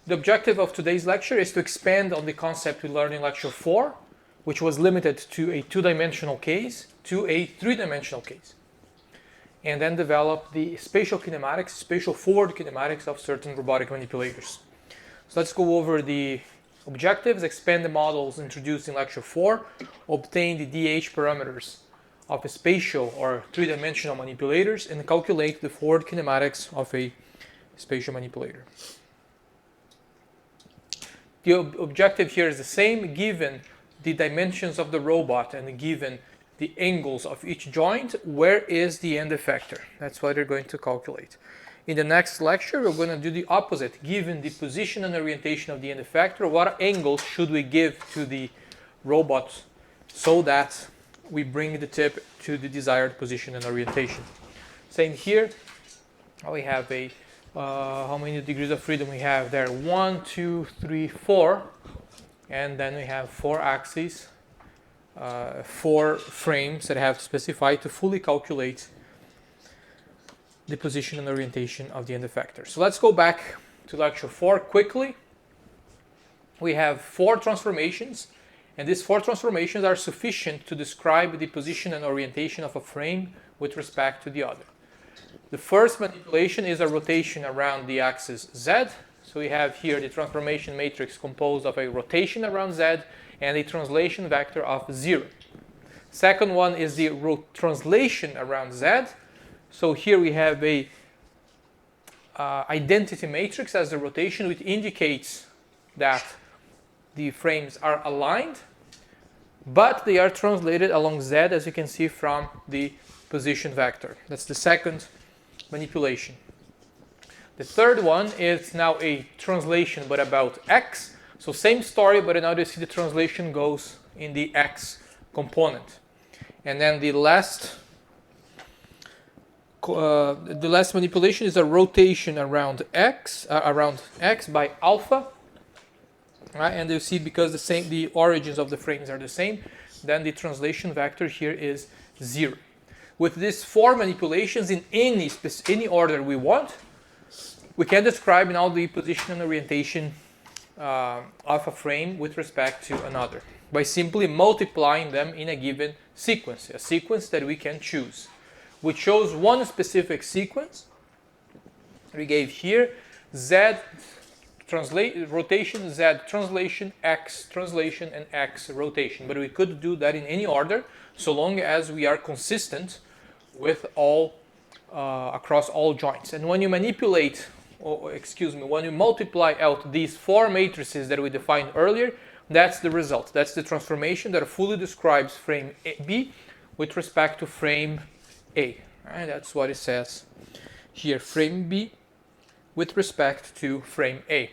the objective of today's lecture is to expand on the concept we learned in lecture 4, which was limited to a two-dimensional case, to a three-dimensional case. And then develop the spatial kinematics, spatial forward kinematics of certain robotic manipulators. So let's go over the objectives, expand the models introduced in lecture 4, obtain the DH parameters of a spatial or three-dimensional manipulators, and calculate the forward kinematics of a spatial manipulator. The objective here is the same, given the dimensions of the robot and given the angles of each joint. Where is the end effector? That's what we're going to calculate. In the next lecture, we're going to do the opposite. Given the position and orientation of the end effector, what angles should we give to the robot so that we bring the tip to the desired position and orientation? Same here. We have a how many degrees of freedom we have there? 1, 2, 3, 4. And then we have 4 axes, 4 frames that I have to specify to fully calculate the position and orientation of the end effector. So let's go back to lecture 4 quickly. We have 4 transformations, and these 4 transformations are sufficient to describe the position and orientation of a frame with respect to the other. The first manipulation is a rotation around the axis Z. So we have here the transformation matrix composed of a rotation around Z and a translation vector of 0. Second one is the translation around Z. So here we have a identity matrix as the rotation, which indicates that the frames are aligned, but they are translated along Z, as you can see from the position vector. That's the second manipulation. The third one is now a translation, but about X. So same story, but now you see the translation goes in the X component. And then the last manipulation is a rotation around X by alpha. Right? And you see, because the origins of the frames are the same, then the translation vector here is 0. With these 4 manipulations in any order we want, we can describe now the position and orientation of a frame with respect to another by simply multiplying them in a given sequence, a sequence that we can choose. We chose one specific sequence. We gave here Z rotation, Z translation, X translation, and X rotation. But we could do that in any order, so long as we are consistent with all across all joints. And when you manipulate, when you multiply out these 4 matrices that we defined earlier, that's the result. That's the transformation that fully describes frame B with respect to frame A. Right? That's what it says here, frame B with respect to frame A.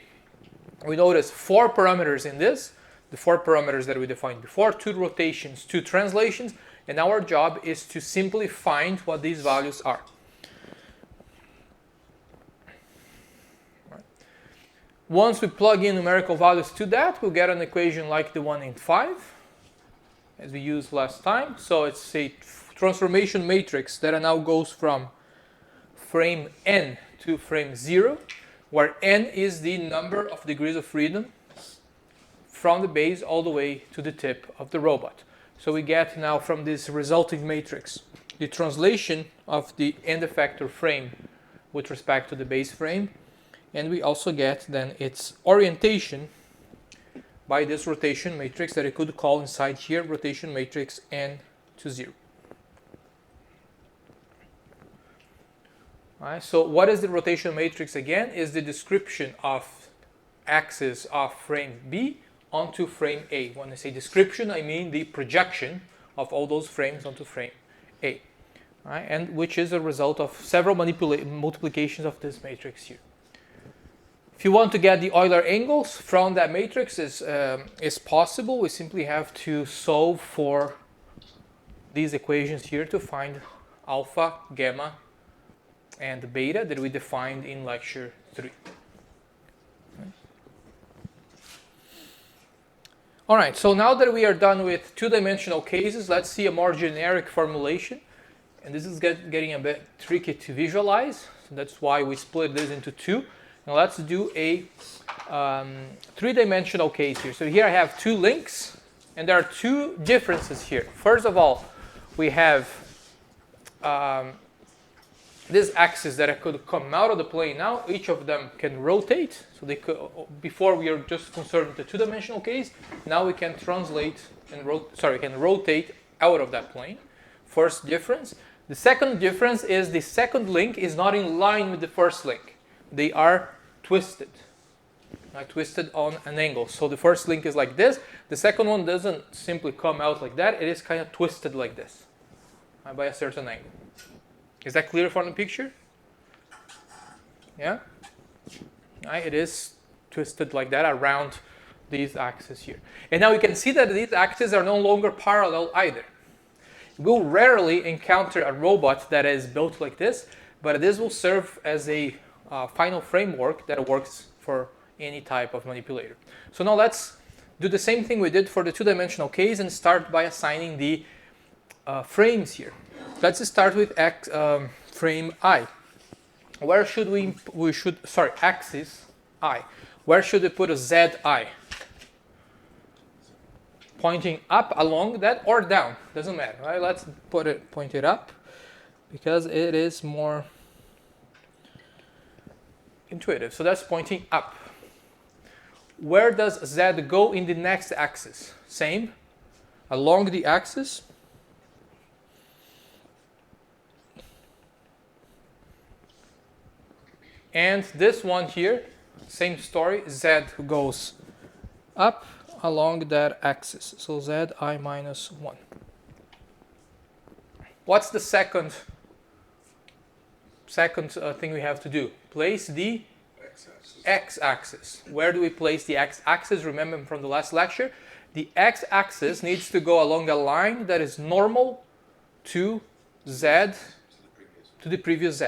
We notice 4 parameters in this, the 4 parameters that we defined before, 2 rotations, 2 translations, and our job is to simply find what these values are. Right. Once we plug in numerical values to that, we'll get an equation like the one in 5, as we used last time. So it's a transformation matrix that now goes from frame N to frame 0, where N is the number of degrees of freedom from the base all the way to the tip of the robot. So we get now from this resulting matrix the translation of the end effector frame with respect to the base frame, and we also get then its orientation by this rotation matrix that I could call inside here rotation matrix N to 0. Alright, so what is the rotation matrix again? Is the description of axis of frame B onto frame A. When I say description, I mean the projection of all those frames onto frame A. Right? And which is a result of several multiplications of this matrix here. If you want to get the Euler angles from that matrix is possible. We simply have to solve for these equations here to find alpha, gamma, and beta that we defined in lecture 3. All right, so now that we are done with two-dimensional cases, let's see a more generic formulation. And this is getting a bit tricky to visualize. So that's why we split this into 2. Now let's do a three-dimensional case here. So here I have two links, and there are two differences here. First of all, we have this axis that I could come out of the plane now. Each of them can rotate. So they could, before we are just concerned with the two-dimensional case. Now we can translate and rotate out of that plane. First difference. The second difference is the second link is not in line with the first link. They are twisted. Twisted on an angle. So the first link is like this. The second one doesn't simply come out like that. It is kind of twisted like this by a certain angle. Is that clear from the picture? Yeah? It is twisted like that around these axes here. And now you can see that these axes are no longer parallel either. We'll rarely encounter a robot that is built like this, but this will serve as a final framework that works for any type of manipulator. So now let's do the same thing we did for the two-dimensional case and start by assigning the frames here. Let's start with frame I. Where should axis I. Where should we put a ZI? Pointing up along that or down, doesn't matter, right? Let's point it up because it is more intuitive. So that's pointing up. Where does Z go in the next axis? Same, along the axis. And this one here, same story, Z goes up along that axis. So Zi minus 1. What's the second thing we have to do? Place the x-axis. Where do we place the x-axis? Remember from the last lecture, the x-axis needs to go along a line that is normal to Z, to the previous Z.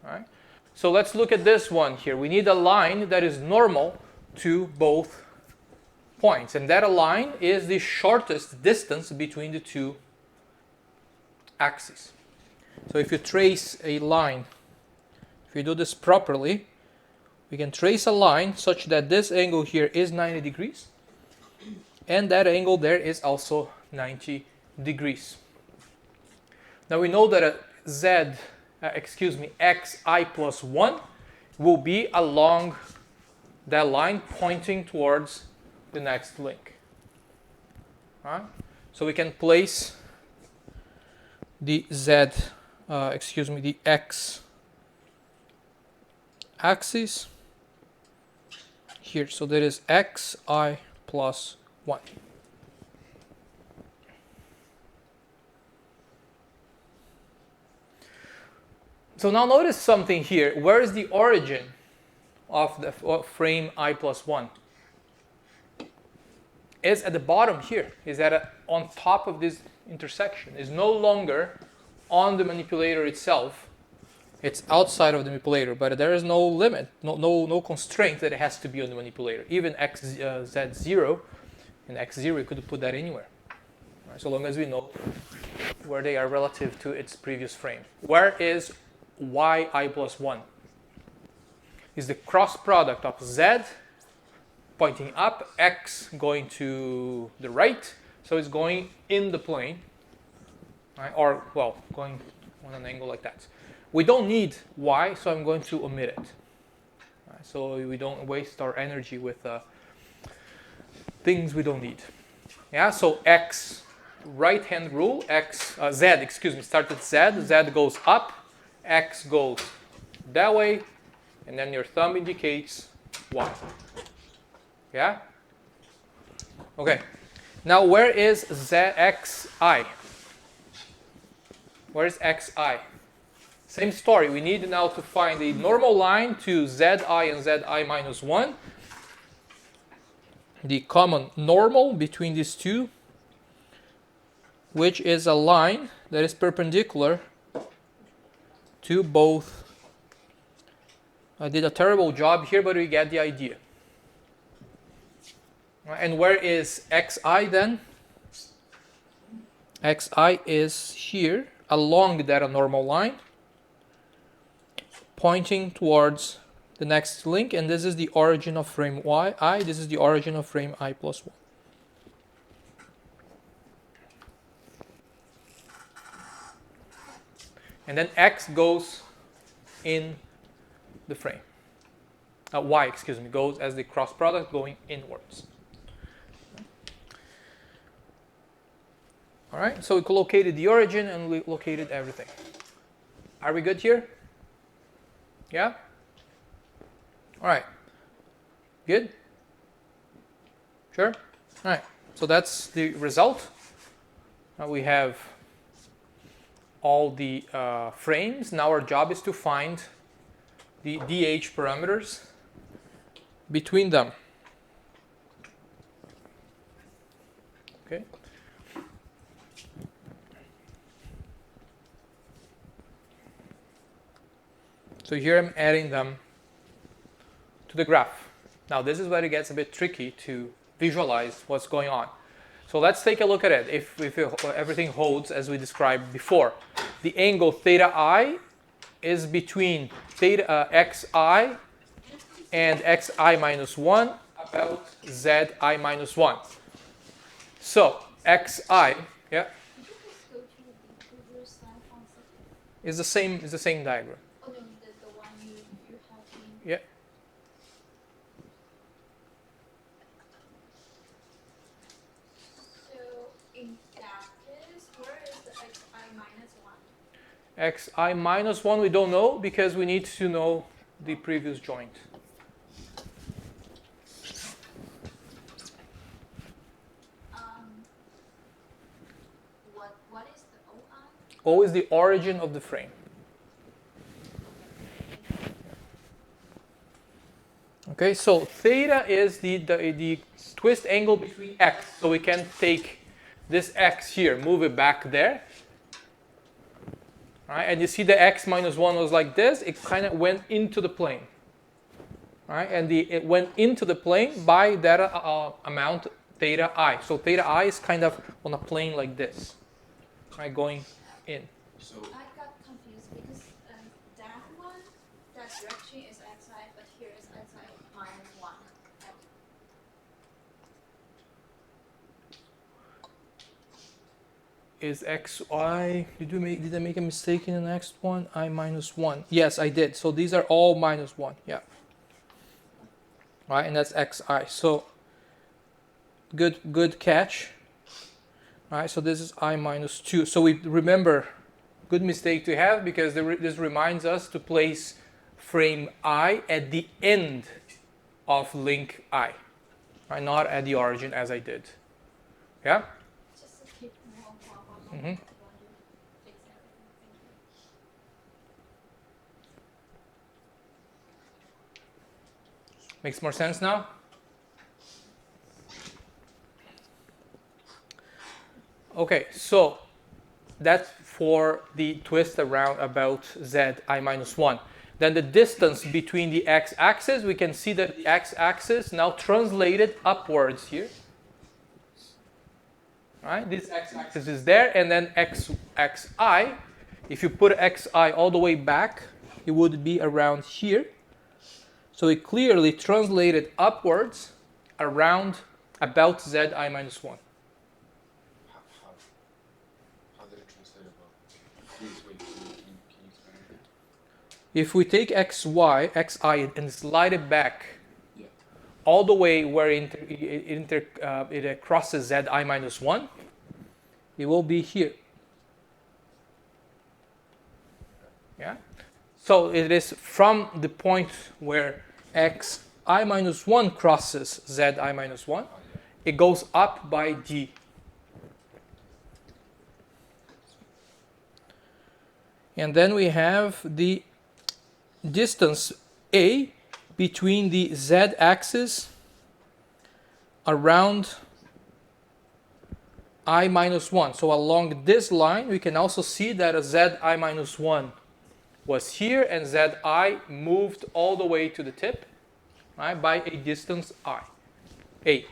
Right? So let's look at this one here. We need a line that is normal to both points, and that line is the shortest distance between the two axes. So if you trace a line, if you do this properly, we can trace a line such that this angle here is 90 degrees, and that angle there is also 90 degrees. Now we know that xi plus 1 will be along that line pointing towards the next link. Right? So we can place the the x axis here. So that is xi plus 1. So now notice something here. Where is the origin of the frame I plus 1? Is at the bottom here. Is on top of this intersection. Is no longer on the manipulator itself. It's outside of the manipulator, but there is no limit, no constraint that it has to be on the manipulator. Even z0 and x0, you could put that anywhere, right? So long as we know where they are relative to its previous frame. Where is yi plus 1? Is the cross product of z pointing up, x going to the right, so it's going in the plane, right? Or, well, going on an angle like that. We don't need y, so I'm going to omit it. Right? So we don't waste our energy with things we don't need. Yeah, so x, right-hand rule, start with z goes up, x goes that way, and then your thumb indicates y. Yeah? Okay. Now where is xi? Where is xi? Same story. We need now to find a normal line to zi and zi minus 1. The common normal between these two, which is a line that is perpendicular to both. I did a terrible job here, but we get the idea. And where is xi then? Xi is here along that normal line, pointing towards the next link, and this is the origin of frame I. This is the origin of frame I plus 1. And then X goes in the frame. Y, excuse me, goes as the cross product going inwards. All right, so we located the origin and we located everything. Are we good here? Yeah? All right. Good? Sure? All right, so that's the result. Now we have all the frames. Now our job is to find the DH parameters between them. Okay. So here I'm adding them to the graph. Now this is where it gets a bit tricky to visualize what's going on. So let's take a look at it. If everything holds as we described before, the angle theta I is between theta xi and xi minus 1 about zi minus 1. So xi, yeah, is the same diagram. Oh, no, the one you have in. Yeah. So in that case, where is the xi minus 1? Xi minus 1 we don't know because we need to know the previous joint. What is the OI? O is the origin of the frame. Okay, so theta is the twist angle between x. So we can take this x here, move it back there. Right, and you see the x minus 1 was like this. It kind of went into the plane. Right, and it went into the plane by that amount, theta I. So theta I is kind of on a plane like this. Right, going in. So I got confused because that one, that direction is xi, but here is xi minus 1. Is xi, did I make a mistake in the next one? I minus 1. Yes, I did. So these are all minus 1. Yeah. Right, and that's xi. So good catch. All right, so this is I minus 2. So we remember, good mistake to have because this reminds us to place frame I at the end of link I, right? Not at the origin as I did. Yeah? Just to keep more Mm-hmm. Makes more sense now? Okay, so that's for the twist around about zi minus 1. Then the distance between the x-axis, we can see that the x-axis now translated upwards here. Right? This x-axis is there, and then xi, if you put xi all the way back, it would be around here. So it clearly translated upwards around about zi minus 1. How did it translate about? Can you explain it? If we take xi, and slide it back Yeah. all the way where it crosses zi minus 1, it will be here. Yeah. So it is from the point where xi minus 1 crosses zi minus 1, it goes up by d. And then we have the distance a between the z-axis around I minus 1. So along this line, we can also see that a zi minus 1 was here, and zi moved all the way to the tip, right, by a distance a.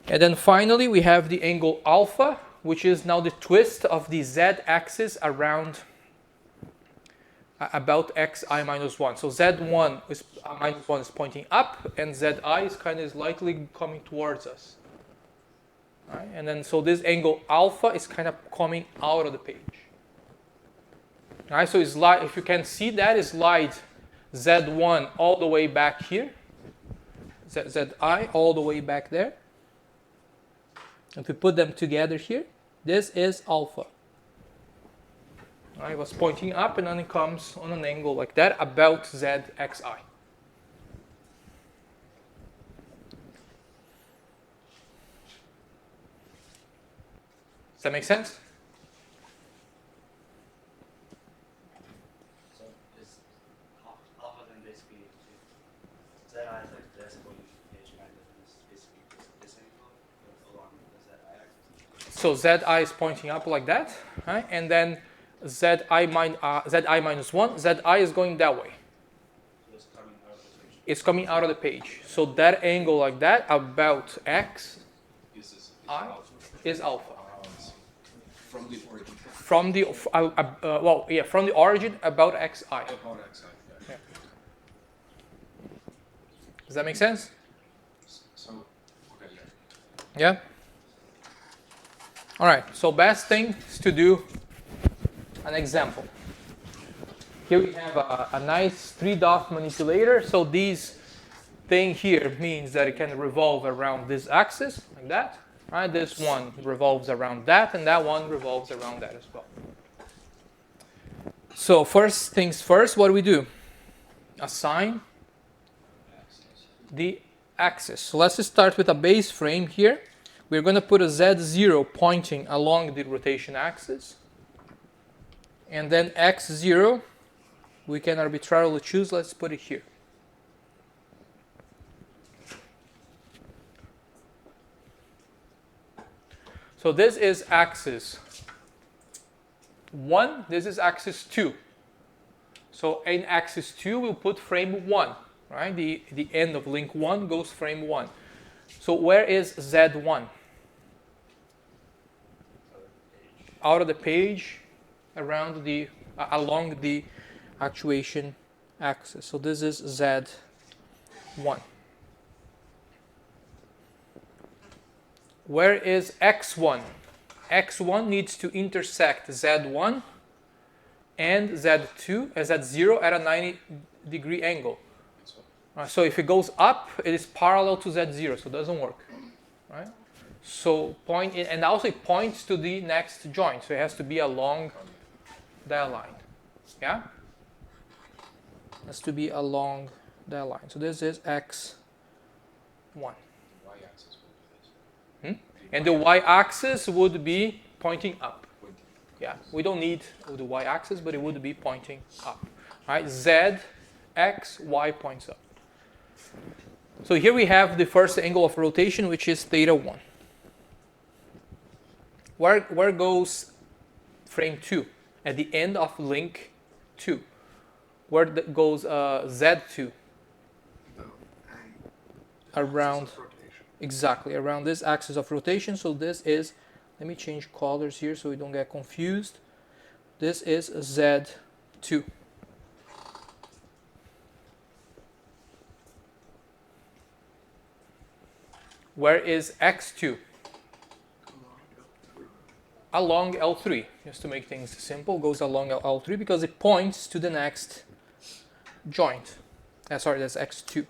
And then finally, we have the angle alpha, which is now the twist of the z-axis around about xi minus 1. So z1 is minus 1 is pointing up, and zi is kind of slightly coming towards us. Right? And then so this angle alpha is kind of coming out of the page. All right, so it's like, if you can see that, is slide z1 all the way back here, zi all the way back there. If we put them together here, this is alpha. It was pointing up, and then it comes on an angle like that about zxi. Does that make sense? So is alpha then basically zi is like this, going page is basically this angle along the zi axis. So zi is pointing up like that, right? And then zi minus 1, zi is going that way. So it's coming out of the page. It's coming out of the page. So that angle like that about x I is alpha. From the origin. From the from the origin about xi. About xi, yeah. Does that make sense? So, okay, yeah. Yeah. All right. So best thing is to do an example. Here we have a nice 3-dot manipulator. So this thing here means that it can revolve around this axis like that. Right? This one revolves around that, and that one revolves around that as well. So first things first, what do we do? Assign the axis. So let's start with a base frame here. We're going to put a z0 pointing along the rotation axis. And then x0, we can arbitrarily choose. Let's put it here. So this is axis 1, this is axis 2. So in axis 2, we'll put frame 1, right? The end of link 1 goes frame 1. So where is Z1? Out of the page, around the, along the actuation axis. So this is Z1. Where is X1? X1 needs to intersect Z1 and Z2 as Z0 at a 90-degree angle. So if it goes up, it is parallel to Z0, so it doesn't work. Right? So point in, and also it points to the next joint, so it has to be along that line. Yeah? It has to be along that line. So this is X1. And the y-axis would be pointing up. Yeah, we don't need the y-axis, but it would be pointing up. Right? Z, x, y points up. So here we have the first angle of rotation, which is theta 1. Where goes frame 2? At the end of link 2. Where goes Z2? Around. Exactly, around this axis of rotation. So this is, let me change colors here so we don't get confused. This is Z2. Where is X2? Along L3. Just to make things simple, goes along L3 because it points to the next joint. Sorry, that's X2.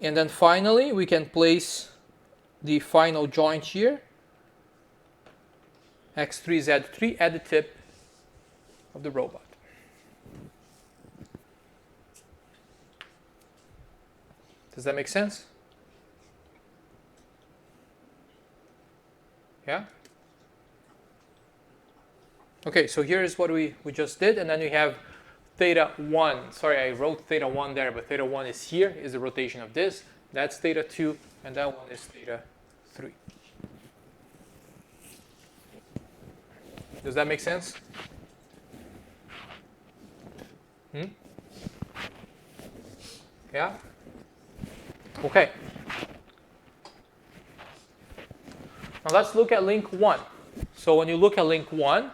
And then finally, we can place the final joint here, X3, Z3, at the tip of the robot. Does that make sense? Yeah? Okay, so here is what we just did, and then we have theta 1, sorry, I wrote theta 1 there, but theta 1 is here, is the rotation of this. That's theta 2, and that one is theta 3. Does that make sense? Yeah? Okay. Now let's look at link 1. So when you look at link 1,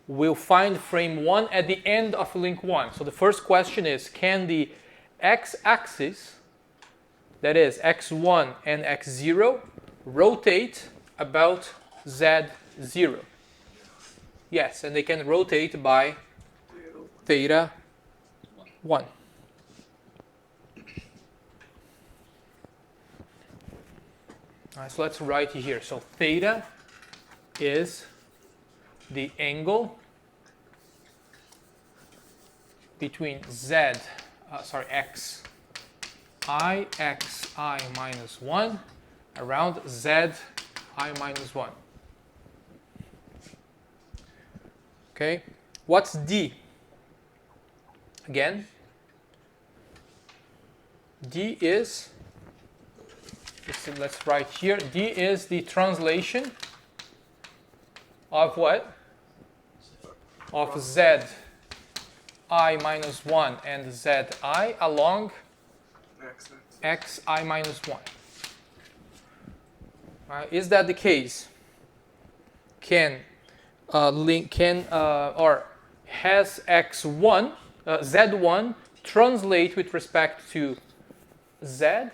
will find frame 1 at the end of link 1. So the first question is, can the x-axis, that is x1 and x0, rotate about z0? Yes, and they can rotate by theta 1. All right, so let's write here. So theta is the angle between x I minus 1 around z I minus 1. Okay, what's d? Again, d is, let's write here, d is the translation of what? Of z I minus 1 and zi along xi minus 1. Is that the case? Or has x1, z1 translate with respect to z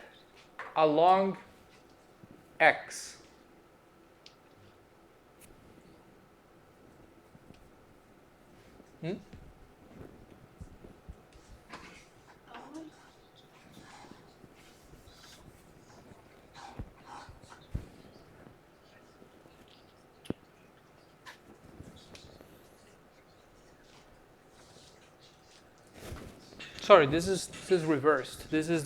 along x? Sorry, this is reversed. This is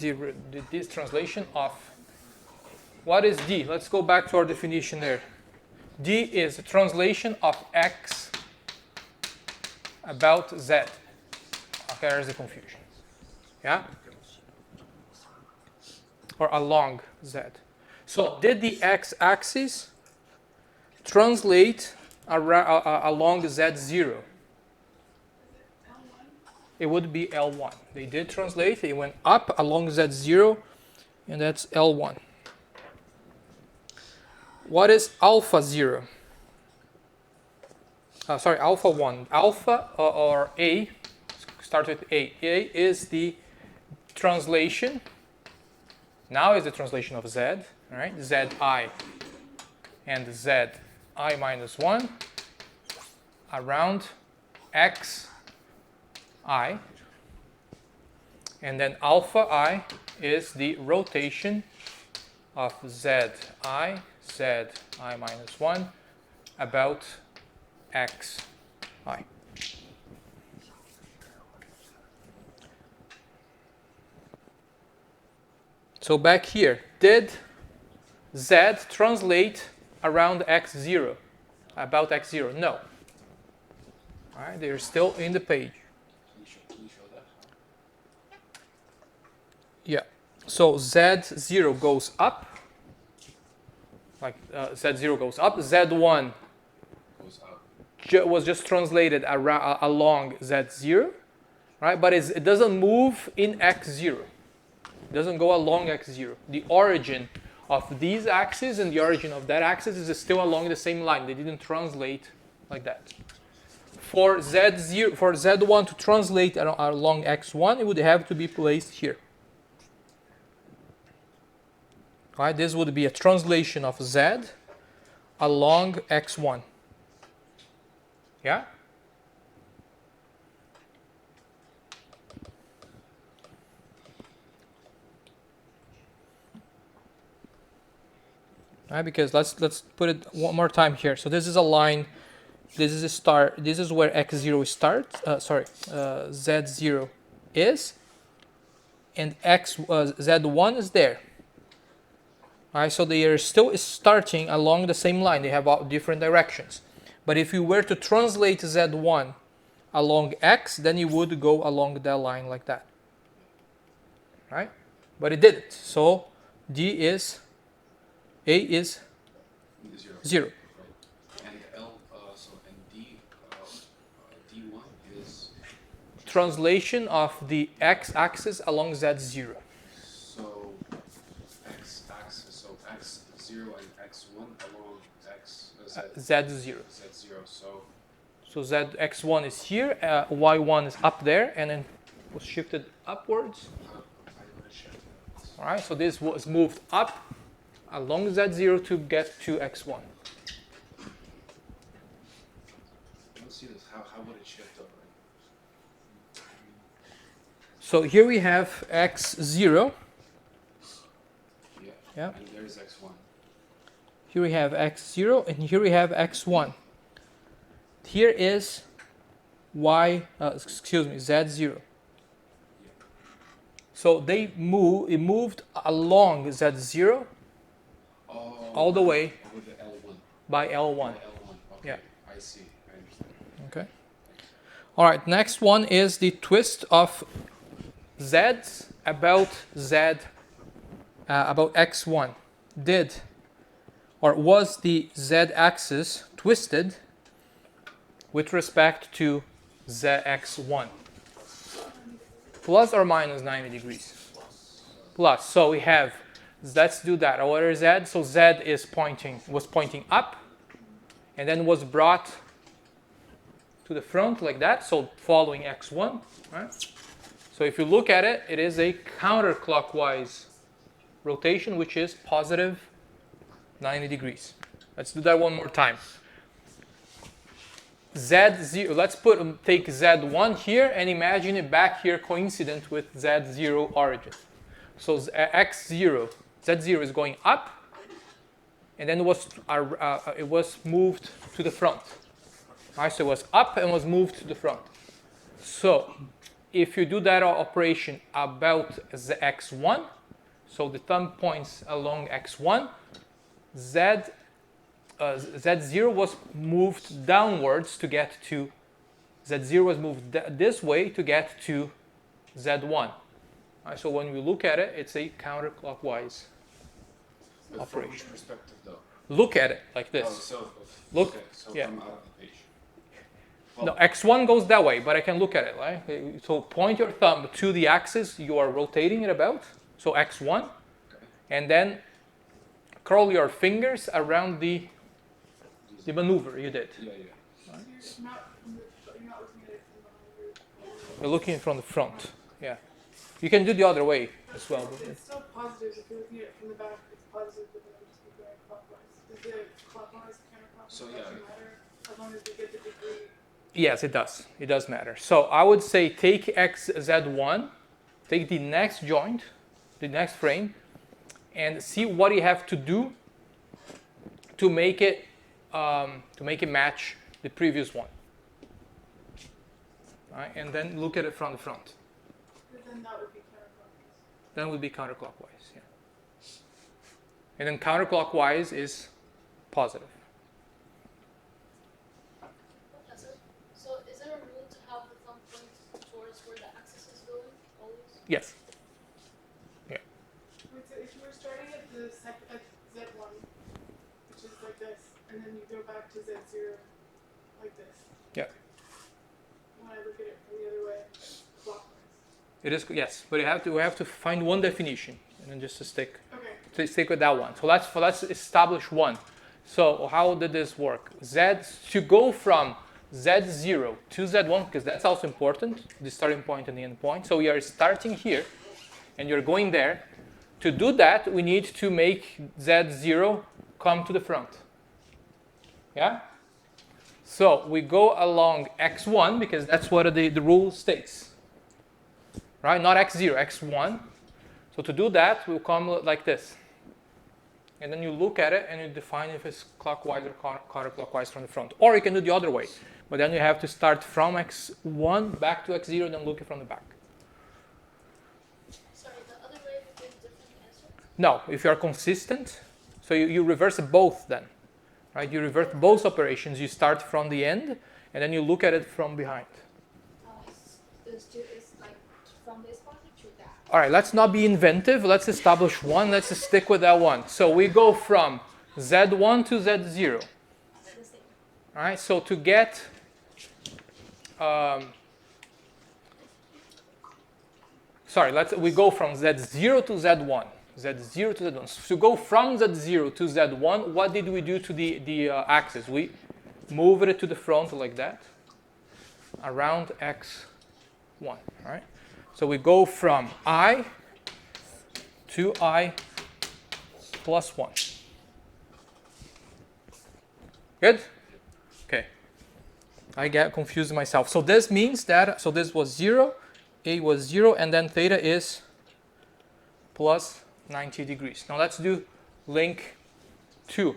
this translation of, what is d? Let's go back to our definition there. D is a translation of x about z. Okay, there's the confusion. Yeah? Or along z. So did the x-axis translate along z0? It would be L1. They did translate. They went up along Z0, and that's L1. What is alpha 0? Alpha 1. Alpha or A, start with A. A is the translation. Now is the translation of Z, right? Zi and Zi minus 1 around X I, and then alpha I is the rotation of zi minus 1 about xi. So back here, did z translate around x0, about x0? No. All right, they're still in the page. Yeah, so Z0 goes up, like Z0 goes up, Z1 Goes up. was just translated along Z0, right? But it doesn't move in X0. It doesn't go along X0. The origin of these axes and the origin of that axis is still along the same line. They didn't translate like that. For Z0, for Z1 to translate along X1, it would have to be placed here. Right, this would be a translation of Z along X1. Yeah? Right, because let's put it one more time here. So this is a line. This is a start. This is where X0 starts. Z0 is, and Z1 is there. All right, so they are still starting along the same line. They have different directions. But if you were to translate Z1 along X, then you would go along that line like that. Right? But it didn't. So A is 0. Right. And D1 is Translation of the x-axis along Z0. so x-axis, so x0 and x1 along Z0. Z0. Z0. So zx1 is here, y1 is up there, and then was shifted upwards. How would it shift? All right, so this was moved up along z0 to get to x1. I don't see this. How would it shift over? So here we have x0. Yeah. Yeah. And there's x1. Here we have x0, and here we have x1. Here is z0. So it moved along z0 Oh, all the way over the L1. by L1. L1. Okay. Yeah. I see. I understand. Okay. All right. Next one is the twist of z's about about x1. Was the z-axis twisted with respect to zx1? Plus or minus 90 degrees? Plus. So we have, let's do that. What is z? So z was pointing up, and then was brought to the front like that. So following x1. Right? So if you look at it, it is a counterclockwise rotation, which is positive 90 degrees. Let's do that one more time. Z0, let's take Z1 here and imagine it back here coincident with Z0 origin. So Z0 is going up, and then it was moved to the front. All right, so it was up and was moved to the front. So if you do that operation about x1, so the thumb points along x1, Z0 was moved downwards to get to, Z0 was moved this way to get to Z1. Right, so when we look at it, it's a counterclockwise But operation. from which perspective, though? Look at it like this. Oh, so Look, okay, so yeah. from out of the page. No, x1 goes that way, but I can look at it, right? So point your thumb to the axis you are rotating it about, so x1, Okay. and then curl your fingers around the maneuver you did. Yeah, yeah. You're not looking at it from behind. You're looking from the front. Yeah. You can do the other way as well. It's still positive if you're looking at it from the back. It's positive, but then just be going clockwise. Does the clockwise counterclockwise So, yeah. actually matter as long as we get the degree? Yes, it does. It does matter. So I would say take XZ1, take the next joint, the next frame, and see what you have to do to make it match the previous one. Right? And then look at it from the front. But then that would be counterclockwise. Then it would be counterclockwise. Yeah. And then counterclockwise is positive. So is there a rule to have the thumb point towards where the axis is going always? Yes. Wait, so if you were starting at at Z1, which is like this, and then you go back to Z0 like this. Yeah. When I look at it from the other way, clockwise. It is, yes, but we have to find one definition and then just to stick Okay. with that one. So let's establish one. So how did this work? To go from Z0 to Z1, because that's also important, the starting point and the end point. So we are starting here and you're going there. To do that, we need to make Z0 come to the front. Yeah? So we go along x1 because that's what the rule states. Right? Not x0, x1. So to do that, we'll come like this. And then you look at it and you define if it's clockwise or counterclockwise from the front. Or you can do the other way. But then you have to start from x1 back to x0, then look it from the back. Sorry, the other way would give a different answer? No, if you are consistent, so you reverse both then. Right? You reverse both operations. You start from the end and then you look at it from behind. It's like from this part to that. All right, let's not be inventive. Let's establish one. Let's stick with that one. So we go from Z1 to Z0. The same. All right, so to get we go from Z0 to Z1. Z0 to Z1. So to go from Z0 to Z1, what did we do to the axis? We moved it to the front like that. around x1. All right. So we go from I to I plus 1. Good? Okay. I get confused myself. So this means that, so this was 0, A was 0, and then theta is plus 90 degrees. Now let's do link 2.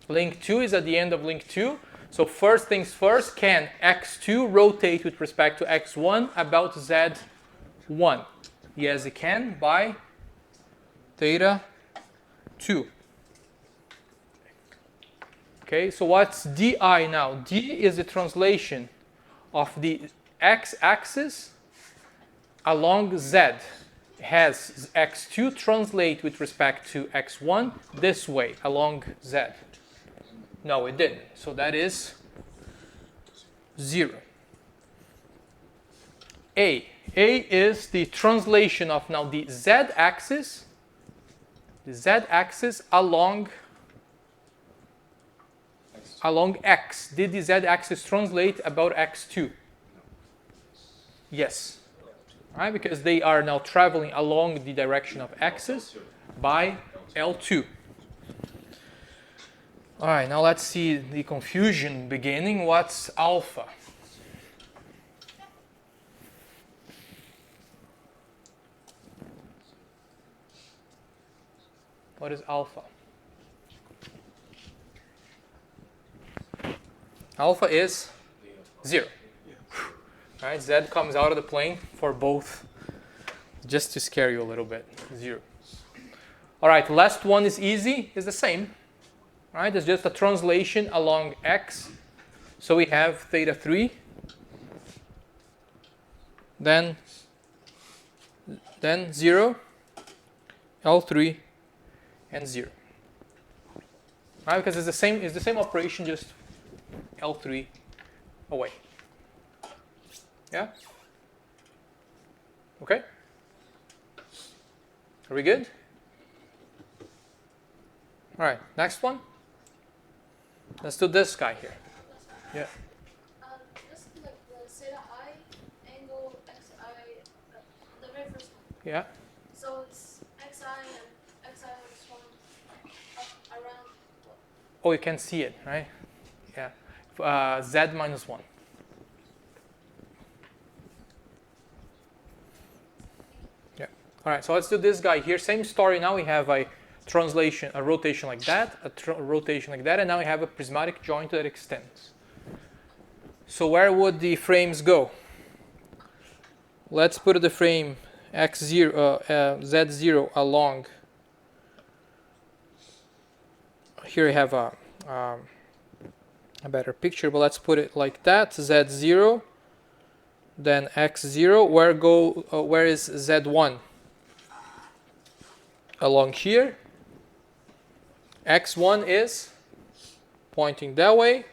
Link 2 is at the end of link 2. So first things first, can x2 rotate with respect to x1 about z1? Yes, it can by theta 2. Okay, so what's di now? D is the translation of the x-axis along z. Has x2 translate with respect to x1 this way along z? No, it didn't. So that is 0. A is the translation of now the z-axis along x. Did the z-axis translate about x2? Yes. All right, because they are now traveling along the direction of axis by L2. All right, now let's see the confusion beginning. What's alpha? What is alpha? Alpha is 0. All right, Z comes out of the plane for both, just to scare you a little bit, 0. All right, last one is easy, is the same. All right, it's just a translation along x. So we have theta 3, then 0, L3, and 0. All right, because it's the same operation, just L3 away. Yeah? Okay? Are we good? All right, next one. Let's do this guy here. Yeah. This is like the theta I angle xi, the very first one. Yeah. So it's xi and xi minus 1 up around what? Oh, you can see it, right? Yeah. Z minus 1. Yeah. All right, so let's do this guy here. Same story. Now we have a translation, a rotation like that, a rotation like that, and now we have a prismatic joint that extends. So where would the frames go? Let's put the frame x0, z0 along. Here we have a better picture, but let's put it like that: z0, then x0. Where is z1? Along here. X1 is pointing that way.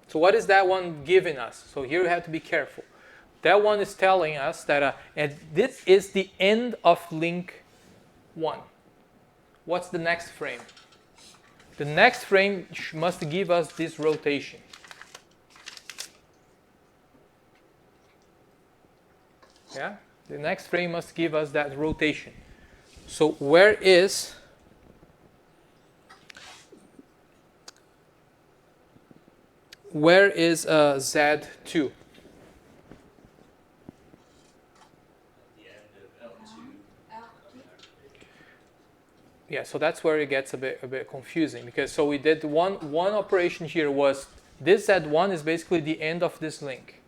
So what is that one giving us? So here we have to be careful. That one is telling us that this is the end of link 1. What's the next frame? The next frame must give us this rotation. Yeah? The next frame must give us that rotation. So where is Z2? Yeah, so that's where it gets a bit confusing, because so we did one operation here was this Z1 is basically the end of this link.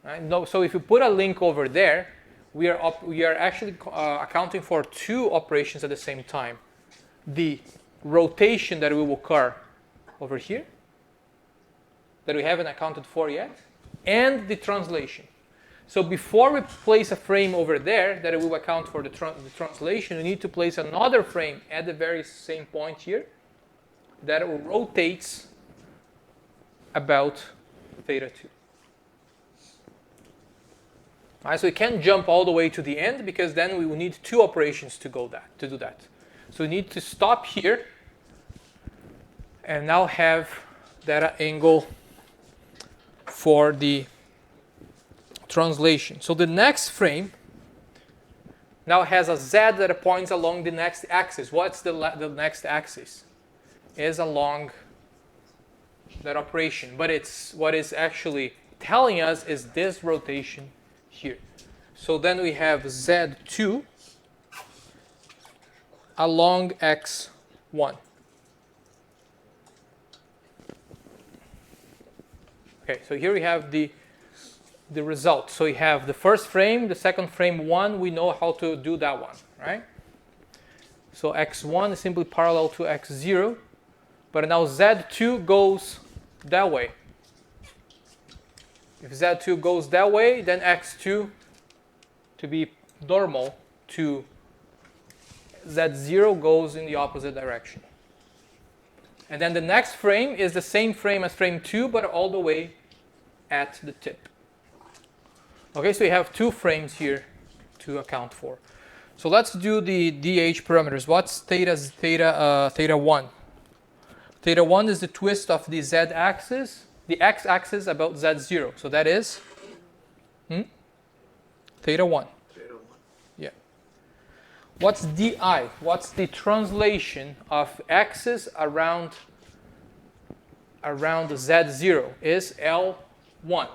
Right? No, so if you put a link over there, we are actually accounting for two operations at the same time: the rotation that will occur over here, that we haven't accounted for yet, and the translation. So before we place a frame over there that will account for the translation, we need to place another frame at the very same point here that rotates about theta 2. All right, so we can't jump all the way to the end because then we will need two operations to do that. So we need to stop here and now have data angle for the translation. So the next frame now has a z that points along the next axis. What's the next axis? Is along that operation, but it's what is actually telling us is this rotation here. So then we have z2 along x1. Okay, so here we have the result. So we have the first frame, the second frame 1, we know how to do that one, right? So x1 is simply parallel to x0, but now z2 goes that way. If z2 goes that way, then x2 to be normal to z0 goes in the opposite direction. And then the next frame is the same frame as frame 2, but all the way at the tip. Okay, so we have two frames here to account for. So let's do the DH parameters. What's theta 1? Theta 1 is the twist of the z-axis, the x-axis about z0. So that is theta 1. Yeah. What's di? What's the translation of axis around z0? Is L1.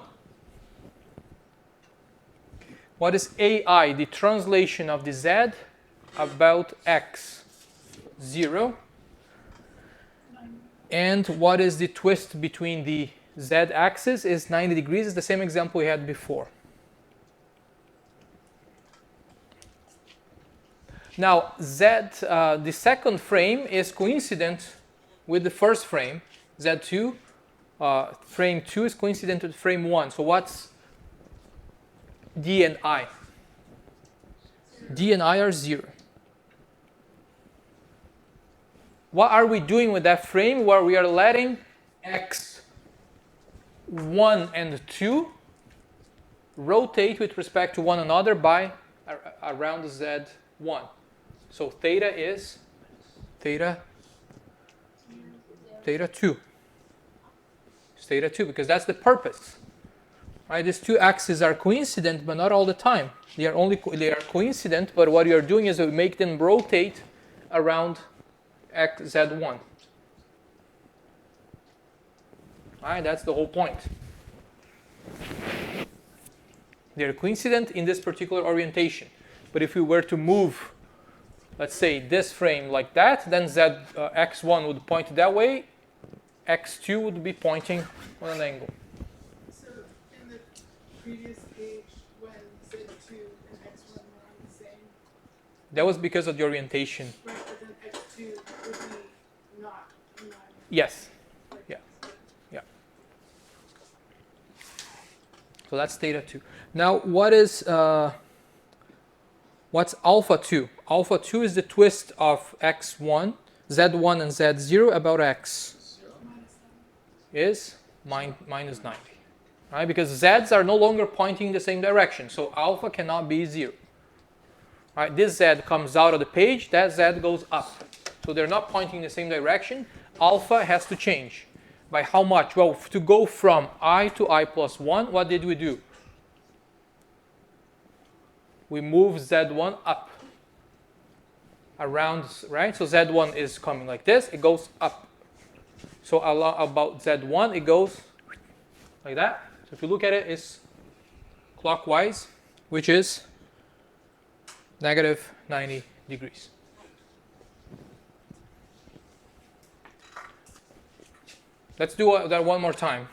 What is AI? The translation of the z about x0. And what is the twist between the z-axis? Is 90 degrees. It's the same example we had before. Now, the second frame is coincident with the first frame. Z2, frame 2 is coincident with frame 1. So what's D and I? D and I are 0. What are we doing with that frame where we are letting x1 and 2 rotate with respect to one another by around z1? So theta is theta 2. It's theta 2 because that's the purpose. Right? These two axes are coincident, but not all the time. They are coincident, but what you are doing is you make them rotate around z1. Right? That's the whole point. They are coincident in this particular orientation. But if we were to move, let's say, this frame like that, then x1 would point that way, x2 would be pointing on an angle. So in the previous page, when Z2 and X1 were on the same, That was because of the orientation. right, but then X2 would be not in line. Yes. Like, Yeah. Yeah. So that's theta 2. Now, what's alpha 2? Alpha 2 is the twist of x1, z1 and z0 about x. Is minus 90. Right? Because z's are no longer pointing in the same direction. So alpha cannot be 0. Right? This z comes out of the page, that z goes up. So they're not pointing in the same direction. Alpha has to change. By how much? Well, to go from I to I plus 1, what did we do? We move z1 up. Around, right? So z1 is coming like this, it goes up. So about z1, it goes like that. So if you look at it, it's clockwise, which is negative 90 degrees. Let's do that one more time.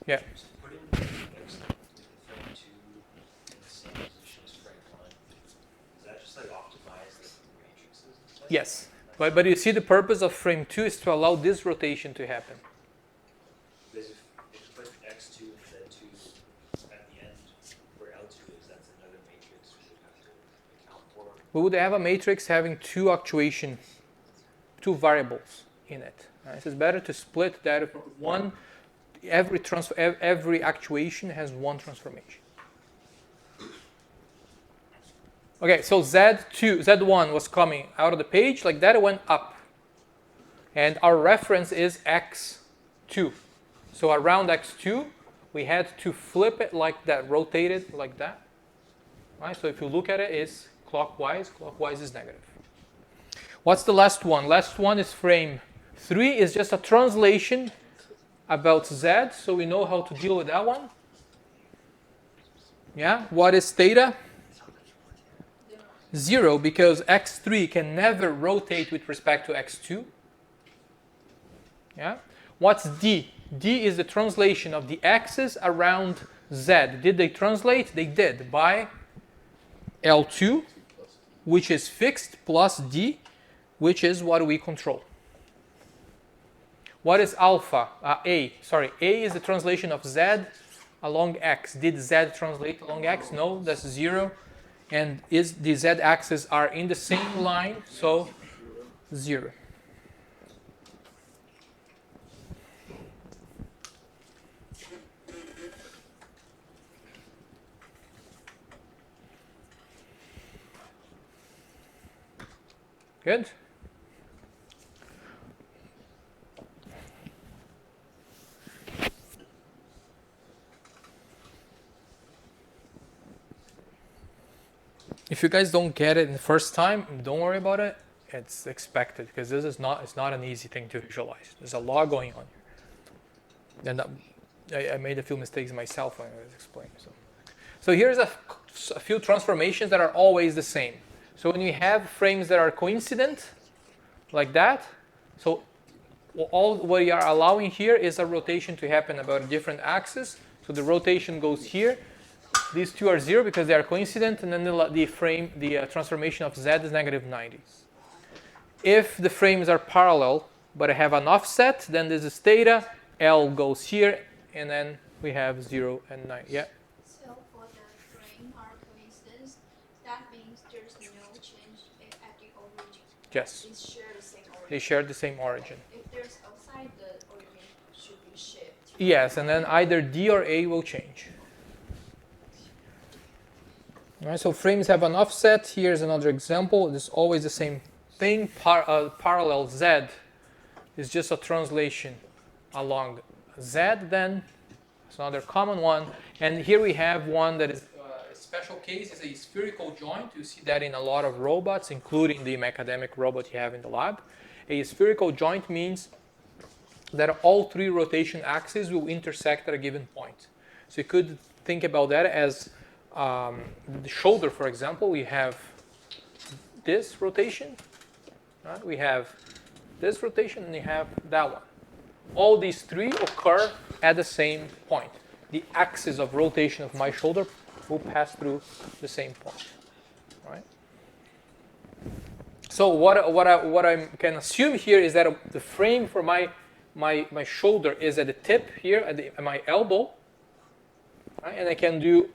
Yeah. Putting x frame 2 in the same position as frame 1, Is that just like optimize the matrices? Yes. But you see the purpose of frame 2 is to allow this rotation to happen. Because if you put x2 and z2 at the end where L2 is, that's another matrix we would have to account for. We would have a matrix having two variables in it. Right? So it's better to split that one. Every actuation has one transformation. Okay, so Z1 was coming out of the page like that, it went up. And our reference is X2. So around X2, we had to flip it like that, rotate it like that. Right? So if you look at it, it's clockwise. Clockwise is negative. What's the last one? Last one is frame 3. Is just a translation about Z, so we know how to deal with that one. Yeah, what is theta? 0, because X3 can never rotate with respect to X2. Yeah. What's D? D is the translation of the axis around Z. Did they translate? They did, by L2, which is fixed, plus D, which is what we control. What is alpha? A. Sorry, A is the translation of Z along X. Did Z translate along X? No, that's 0. And is the Z axis are in the same line, so 0. Good? If you guys don't get it in the first time, don't worry about it. It's expected, because this is not, it's not an easy thing to visualize. There's a lot going on here. And I made a few mistakes myself when I was explaining. So here's a few transformations that are always the same. So when you have frames that are coincident, like that, so all what we are allowing here is a rotation to happen about a different axis. So the rotation goes here. These two are 0 because they are coincident, and then the transformation of Z is negative 90. If the frames are parallel but have an offset, then this is theta. L goes here, and then we have 0 and 9. Yeah. So for the frame are coincidence, that means there's no change at the origin. Yes. They share the same origin. They share the same origin. If there's outside, the origin should be shifted. Yes, and then either D or A will change. All right, so frames have an offset. Here's another example. It's always the same thing. Parallel Z is just a translation along Z then. It's another common one. And here we have one that is a special case. It's a spherical joint. You see that in a lot of robots, including the academic robot you have in the lab. A spherical joint means that all 3 rotation axes will intersect at a given point. So you could think about that as the shoulder, for example. We have this rotation, right? We have this rotation, and you have that one. All these 3 occur at the same point. The axis of rotation of my shoulder will pass through the same point, right? So what I can assume here is that the frame for my shoulder is at the tip here, at my elbow, right? And I can do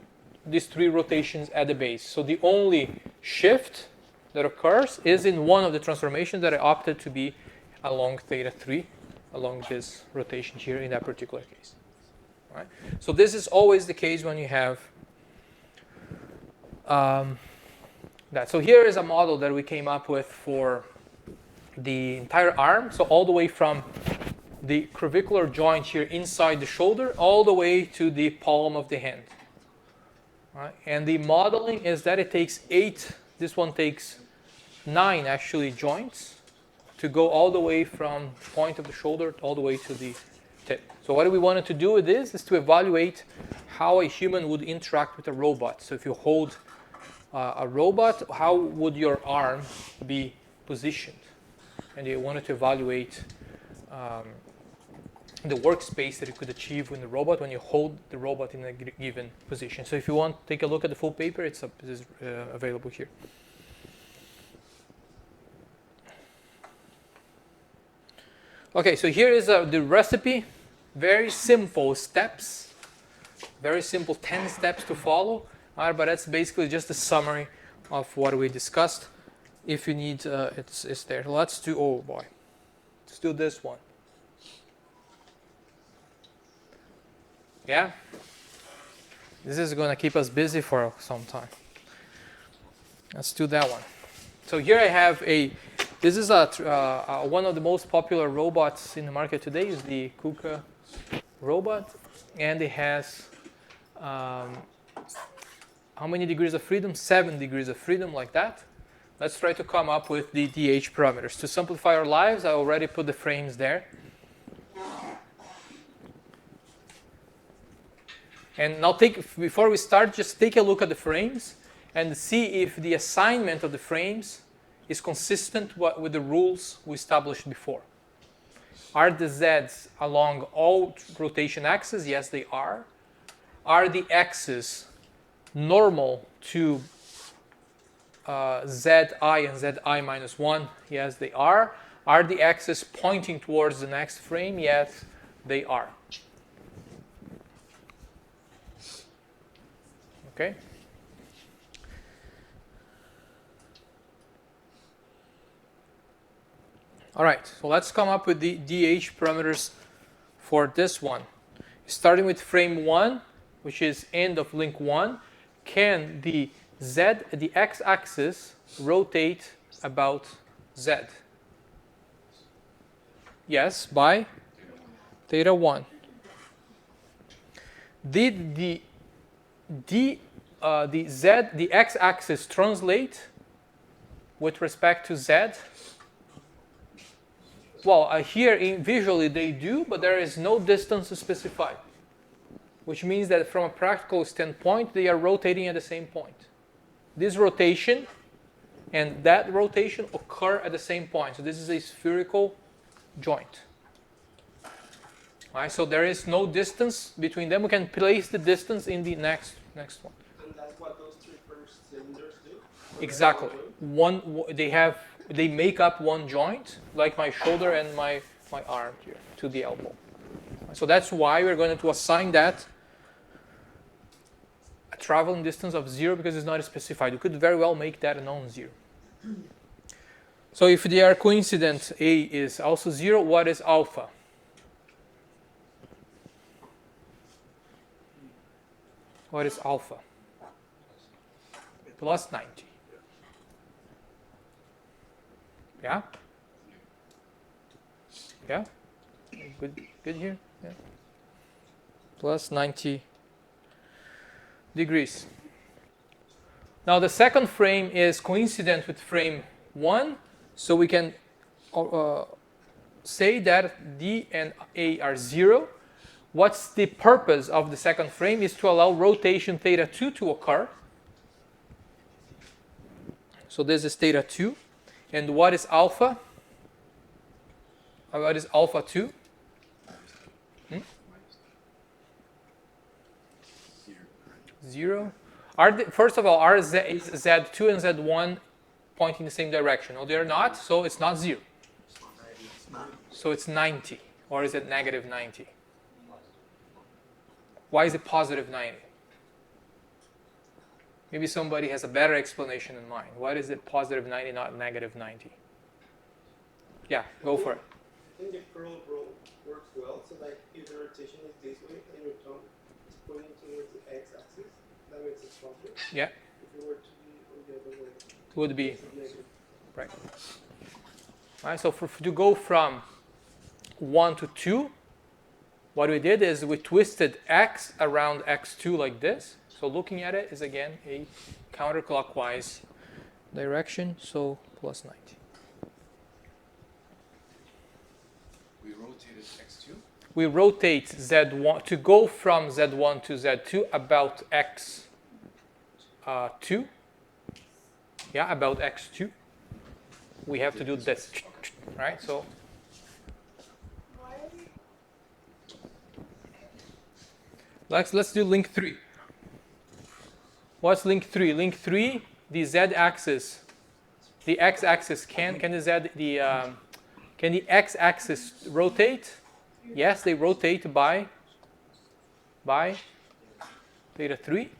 these 3 rotations at the base. So the only shift that occurs is in one of the transformations that I opted to be along theta 3, along this rotation here in that particular case. Right? So this is always the case when you have that. So here is a model that we came up with for the entire arm. So all the way from the clavicular joint here inside the shoulder, all the way to the palm of the hand. Right? And the modeling is that it takes 8, this one takes 9 actually joints to go all the way from the point of the shoulder all the way to the tip. So what we wanted to do with this is to evaluate how a human would interact with a robot. So if you hold a robot, how would your arm be positioned? And you wanted to evaluate the workspace that you could achieve with the robot when you hold the robot in a given position. So if you want to take a look at the full paper, it is available here. Okay, so here is the recipe. Very simple steps. Very simple 10 steps to follow. But that's basically just a summary of what we discussed. If you need, it's there. Let's do, oh boy. Let's do this one. Yeah? This is going to keep us busy for some time. Let's do that one. So here I have this is one of the most popular robots in the market today is the KUKA robot. And it has, how many degrees of freedom? 7 degrees of freedom, like that. Let's try to come up with the DH parameters. To simplify our lives, I already put the frames there. And now before we start, just take a look at the frames and see if the assignment of the frames is consistent with the rules we established before. Are the Z's along all rotation axes? Yes, they are. Are the X's normal to Zi and Zi minus 1? Yes, they are. Are the X's pointing towards the next frame? Yes, they are. Okay. All right, so let's come up with the DH parameters for this one. Starting with frame 1, which is end of link 1, can the x-axis rotate about Z? Yes, by theta 1. Did the x-axis translate with respect to Z? Well, here visually they do, but there is no distance specified, which means that from a practical standpoint, they are rotating at the same point. This rotation and that rotation occur at the same point. So this is a spherical joint. All right, so there is no distance between them. We can place the distance in the next one. And that's what those 3 first cylinders do? Exactly. They make up one joint, like my shoulder and my arm here to the elbow. So that's why we're going to assign that a traveling distance of 0 because it's not specified. You could very well make that a non-zero. So if they are coincident, A is also 0, what is alpha? What is alpha? Plus 90. Yeah? Yeah? Good here? Yeah. Plus 90 degrees. Now the second frame is coincident with frame 1, so we can say that D and A are 0. What's the purpose of the second frame is to allow rotation theta 2 to occur. So this is theta 2. And what is alpha? What is alpha 2? Zero. First of all, are Z2 and Z1 pointing in the same direction? No, they're not, so it's not 0. So it's 90. Or is it negative 90? Why is it positive 90? Maybe somebody has a better explanation in mind. Why is it positive 90, not negative 90? Yeah, go for it. I think the curl rule works well. So like if the rotation is this way and your thumb is pointing towards the x-axis, that makes it positive. Yeah. If it were to be on the other way, It would be. it's negative. Right. All right, so to go from 1 to 2, what we did is we twisted x around x2 like this. So looking at it is again a counterclockwise direction, so plus 90. We rotated x2? We rotate Z1 to go from Z1 to Z2 about x2. Yeah, about x2. We have to do this, right? So let's do link 3. What's link 3? Link 3, the z-axis, the x-axis can the x-axis rotate? Yes, they rotate by theta 3.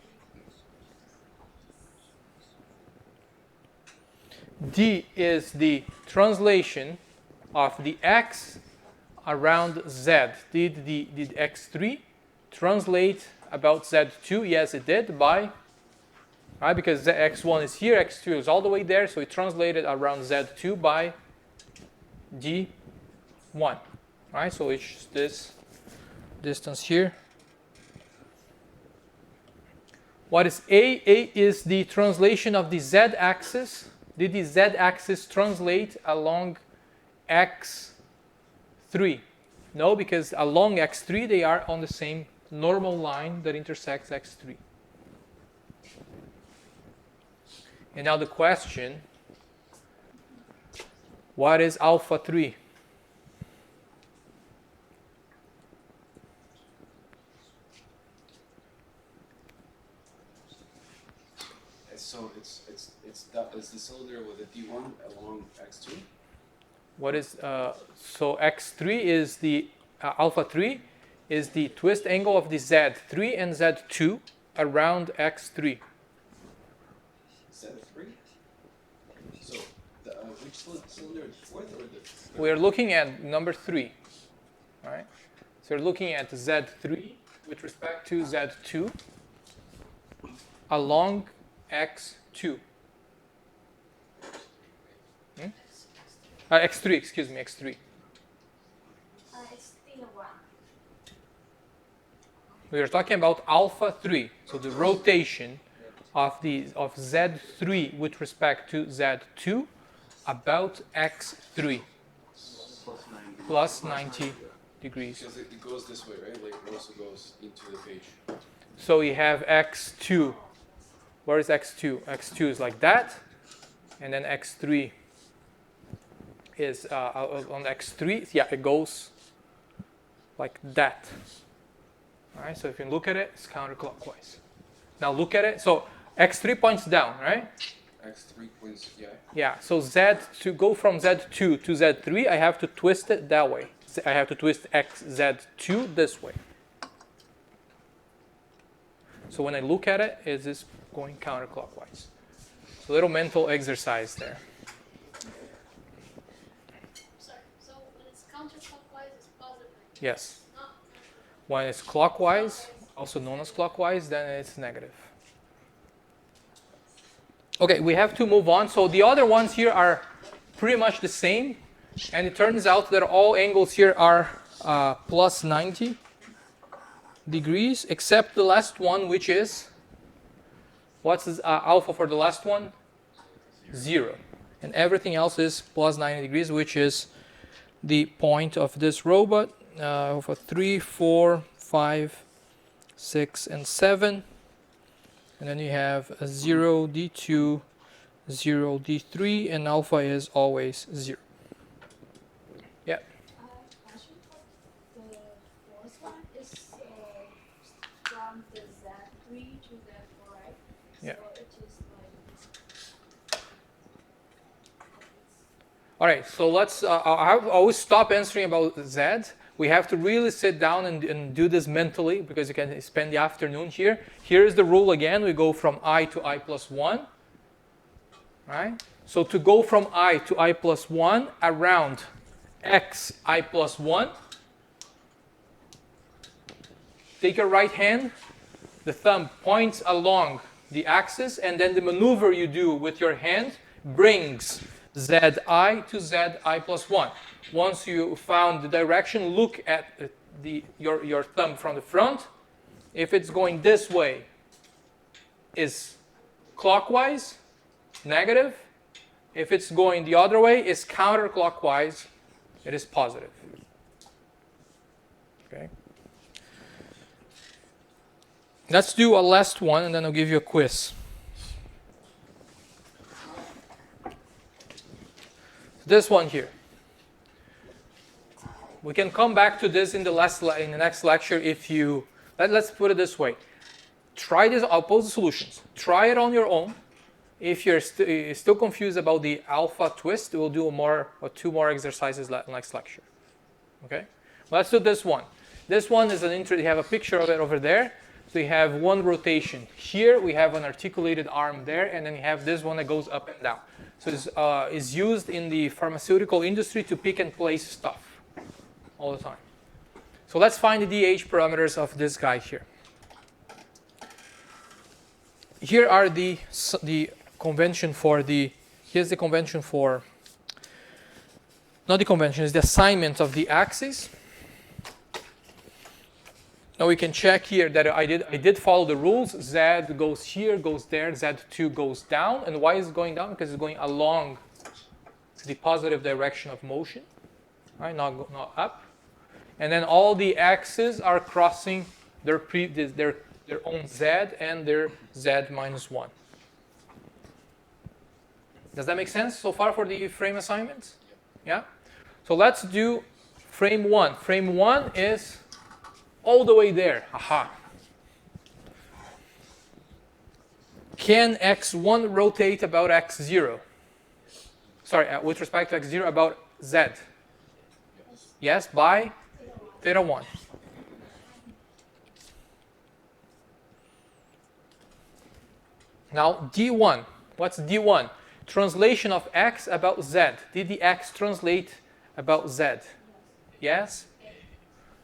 D is the translation of the x around z. Did x3 translate about z2? Yes, it did by right? Because x1 is here, x2 is all the way there, so we translated around z2 by d1, right? So it's this distance here. What is A? A is the translation of the z-axis. Did the z-axis translate along x3? No, because along x3 they are on the same normal line that intersects x3. And now the question, what is alpha 3? So it's the cylinder with a D1 along X2. What is so x3 is the alpha 3 is the twist angle of the z3 and z2 around x3. Z3. So which cylinder, the fourth or the third? We're looking at number 3, right? So we're looking at z3 with respect to z2 along x2. X3, excuse me, x3. It's theta 1. We are talking about alpha 3, so the rotation of z3 with respect to z2 about x3 plus 90 degrees. Because it goes this way, right? Like it also goes into the page. So we have x2. Where is x2? x2 is like that, and then x3 is on x3. Yeah, it goes like that. All right. So if you look at it, it's counterclockwise. Now look at it. So x3 points down, right? X3 points, yeah. Yeah. So to go from z2 to z3, I have to twist it that way. I have to twist z2 this way. So when I look at it, it is going counterclockwise. So a little mental exercise there. Sorry, so when it's counterclockwise, it's positive. Yes. Not When it's clockwise, also known as clockwise, then it's negative. Okay, we have to move on. So the other ones here are pretty much the same. And it turns out that all angles here are plus 90 degrees, except the last one, which is, what's alpha for the last one? 0. And everything else is plus 90 degrees, which is the point of this robot. Alpha 3, 4, 5, 6, and 7. And then you have a 0, D2, 0, D3, and alpha is always 0. Yeah. question for the fourth one is from the Z3 to Z4, right? Yeah. So it is like. All right, so let's, I always stop answering about Z. We have to really sit down and do this mentally because you can spend the afternoon here. Here is the rule again. We go from I to I plus 1. Right? So to go from I to I plus 1 around x I plus 1, take your right hand, the thumb points along the axis, and then the maneuver you do with your hand brings zi to zi plus 1. Once you found the direction, look at your thumb from the front. If it's going this way, is clockwise, negative. If it's going the other way, is counterclockwise, it is positive. Okay. Let's do a last one, and then I'll give you a quiz. This one here. We can come back to this in the next lecture if you. Let's put it this way. Try this. I'll pose the solutions. Try it on your own. If you're still confused about the alpha twist, we'll do two more exercises next lecture. Okay. Let's do this one. This one is an intro. You have a picture of it over there. So you have one rotation here. We have an articulated arm there, and then you have this one that goes up and down. So it's used in the pharmaceutical industry to pick and place stuff all the time. So let's find the DH parameters of this guy here. here are the convention for here's the convention for, not the convention, it's the assignment of the axis. Now we can check here that I did follow the rules. Z goes here, goes there, Z2 goes down. And why is it going down? Because it's going along the positive direction of motion, right? Not up. And then all the axes are crossing their own Z and their Z minus 1. Does that make sense so far for the frame assignments? Yeah? So let's do frame 1. Frame 1 is all the way there. Aha. Can x1 rotate about x0? Sorry, with respect to x0 about z? Yes, by theta 1. Now d1. What's d1? Translation of x about z. Did the x translate about z? Yes?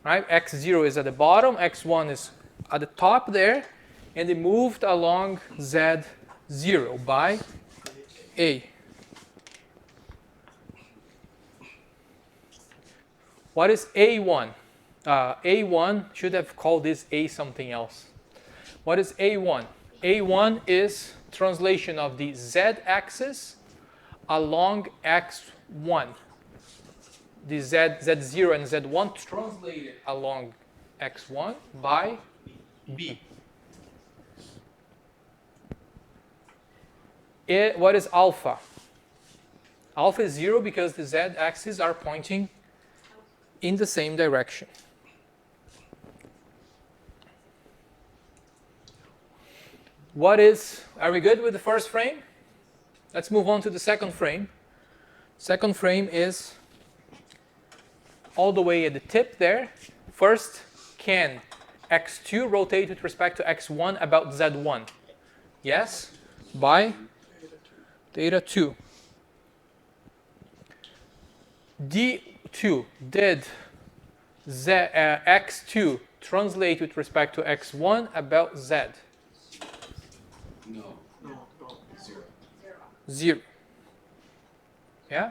Right? X0 is at the bottom, x1 is at the top there, and it moved along z0 by a. What is a1? A1 should have called this a something else. What is a1? A1 is translation of the z-axis along x1. The z0 and z1 translated along x1 by b. What is alpha? Alpha is 0 because the z-axis are pointing in the same direction. Are we good with the first frame? Let's move on to the second frame. Second frame is all the way at the tip there. First, can x2 rotate with respect to x1 about z1? Yes, by theta 2. D2, did x2 translate with respect to x1 about z? No. 0. 0. Yeah?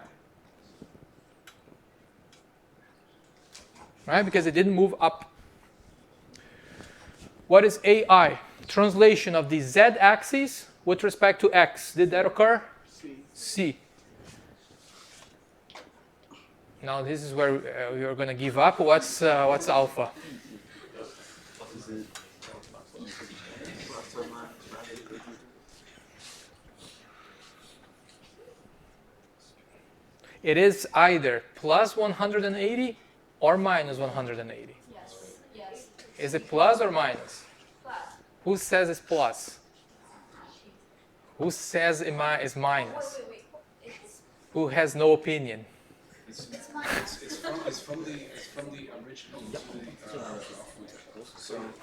Right? Because it didn't move up. What is AI? Translation of the z-axis with respect to x. Did that occur? C. Now this is where we are going to give up. What's alpha? It is either plus 180 or minus 180. Yes. Is it plus or minus? Plus. Who says it's plus? Who says it is minus? Wait. It's Who has no opinion? It's from the original to the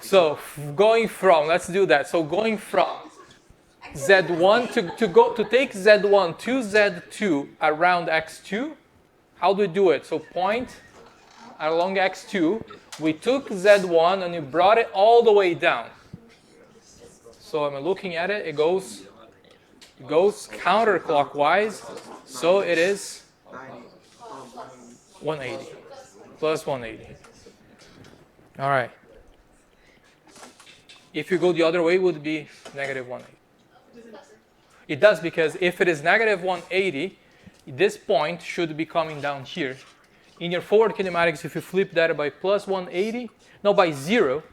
So going from, let's do that. So going from Z1 to take Z1 to Z2 around X2, how do we do it? So point along X2, we took Z1 and we brought it all the way down. So I'm looking at it, it goes counterclockwise, so it is 180, plus 180. All right. If you go the other way, it would be negative 180. It does, because if it is negative 180, this point should be coming down here. In your forward kinematics, if you flip that by plus 180, no, by 0,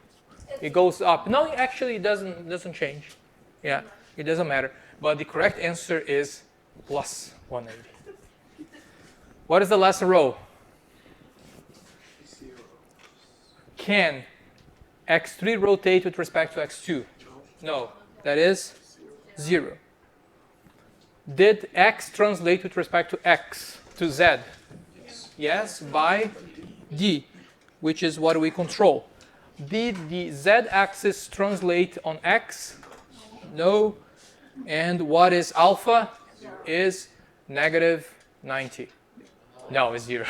it goes up. No, actually, it doesn't change. Yeah, it doesn't matter. But the correct answer is plus 180. What is the last row? Can x3 rotate with respect to x2? No, that is 0. Did x translate with respect to x, to z? Yes, by d, which is what we control. Did the z-axis translate on x? No. And what is alpha? Is negative 90. No, it's 0.